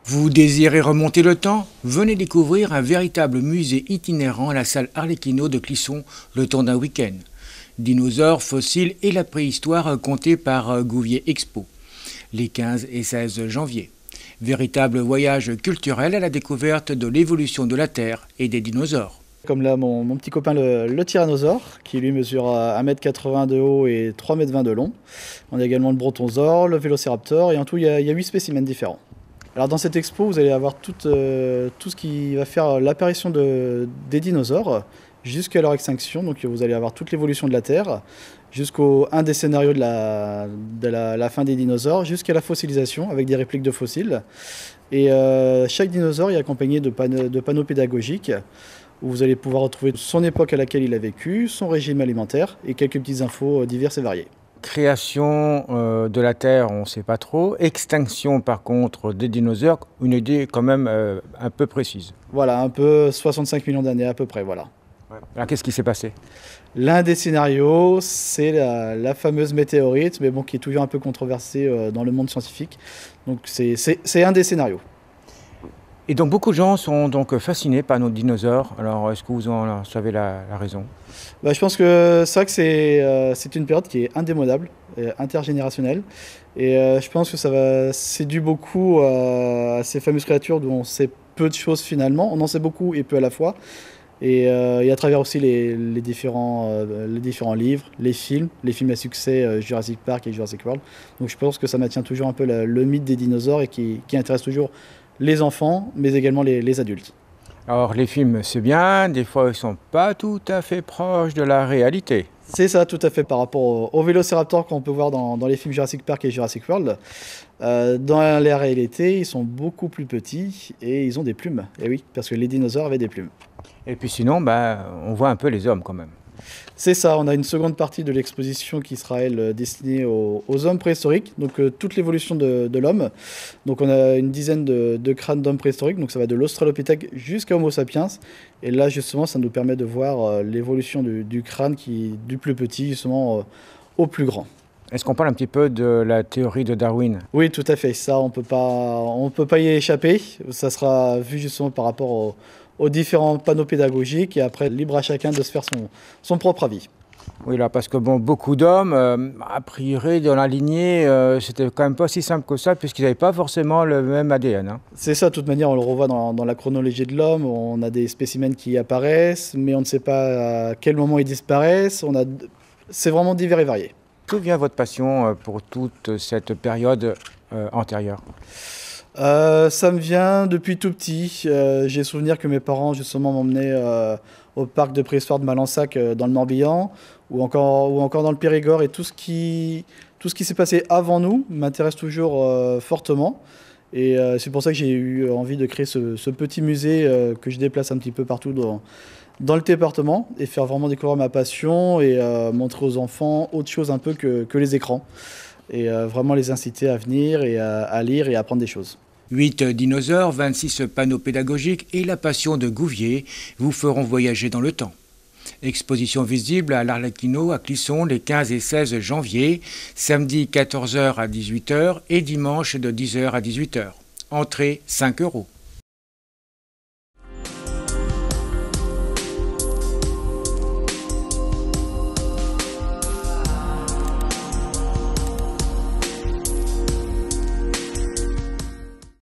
Vous désirez remonter le temps? Venez découvrir un véritable musée itinérant à la salle Arlecchino de Clisson le temps d'un week-end. Dinosaures, fossiles et la préhistoire comptés par Gouvier Expo, les 15 et 16 janvier. Véritable voyage culturel à la découverte de l'évolution de la Terre et des dinosaures. Comme là, mon petit copain le tyrannosaure, qui lui mesure 1,80 m de haut et 3,20 m de long. On a également le brontosaure, le vélociraptor, et en tout, il y a 8 spécimens différents. Alors dans cette expo, vous allez avoir tout ce qui va faire l'apparition des dinosaures jusqu'à leur extinction. Donc vous allez avoir toute l'évolution de la Terre, jusqu'au un des scénarios de la fin des dinosaures, jusqu'à la fossilisation avec des répliques de fossiles. Et chaque dinosaure est accompagné de panneaux pédagogiques où vous allez pouvoir retrouver son époque à laquelle il a vécu, son régime alimentaire et quelques petites infos diverses et variées. Création de la Terre, on ne sait pas trop. Extinction, par contre, des dinosaures, une idée quand même un peu précise. Voilà, un peu 65 millions d'années à peu près, voilà. Ouais. Alors qu'est-ce qui s'est passé? L'un des scénarios, c'est la fameuse météorite, mais bon, qui est toujours un peu controversée dans le monde scientifique. Donc c'est un des scénarios. Et donc beaucoup de gens sont donc fascinés par nos dinosaures. Alors est-ce que vous en savez la raison? Je pense que c'est vrai que c'est une période qui est indémodable, intergénérationnelle. Et je pense que c'est dû beaucoup à ces fameuses créatures dont on sait peu de choses finalement. On en sait beaucoup et peu à la fois. Et à travers aussi les différents livres, les films à succès Jurassic Park et Jurassic World. Donc je pense que ça maintient toujours un peu le mythe des dinosaures et qui intéresse toujours les enfants, mais également les adultes. Alors les films c'est bien, des fois ils ne sont pas tout à fait proches de la réalité. C'est ça, tout à fait, par rapport au vélociraptor qu'on peut voir dans les films Jurassic Park et Jurassic World. Dans la réalité, ils sont beaucoup plus petits et ils ont des plumes. Et oui, parce que les dinosaures avaient des plumes. Et puis sinon, on voit un peu les hommes quand même. C'est ça, on a une seconde partie de l'exposition qui sera, elle, destinée aux hommes préhistoriques, donc toute l'évolution de l'homme. Donc on a une dizaine de crânes d'hommes préhistoriques, donc ça va de l'Australopithèque jusqu'à Homo sapiens. Et là, justement, ça nous permet de voir l'évolution du crâne du plus petit, justement, au plus grand. Est-ce qu'on parle un petit peu de la théorie de Darwin? Oui, tout à fait. Ça, on peut pas y échapper. Ça sera vu justement par rapport aux différents panneaux pédagogiques et après, libre à chacun de se faire son propre avis. Oui, là, parce que beaucoup d'hommes, a priori, dans la lignée, c'était quand même pas si simple que ça, puisqu'ils n'avaient pas forcément le même ADN. Hein. C'est ça, de toute manière, on le revoit dans la chronologie de l'homme. On a des spécimens qui apparaissent, mais on ne sait pas à quel moment ils disparaissent. C'est vraiment divers et varié. D'où vient votre passion pour toute cette période antérieure? Ça me vient depuis tout petit. J'ai souvenir que mes parents justement m'emmenaient au parc de préhistoire de Malensac dans le Morbihan ou encore dans le Périgord, et tout ce qui s'est passé avant nous m'intéresse toujours fortement. Et c'est pour ça que j'ai eu envie de créer ce petit musée que je déplace un petit peu partout dans le département et faire vraiment découvrir ma passion et montrer aux enfants autre chose un peu que les écrans. Et vraiment les inciter à venir et à lire et à apprendre des choses. 8 dinosaures, 26 panneaux pédagogiques et la passion de Gouvier vous feront voyager dans le temps. Exposition visible à l'Arlecchino à Clisson les 15 et 16 janvier, samedi 14 h à 18 h et dimanche de 10 h à 18 h. Entrée 5 €.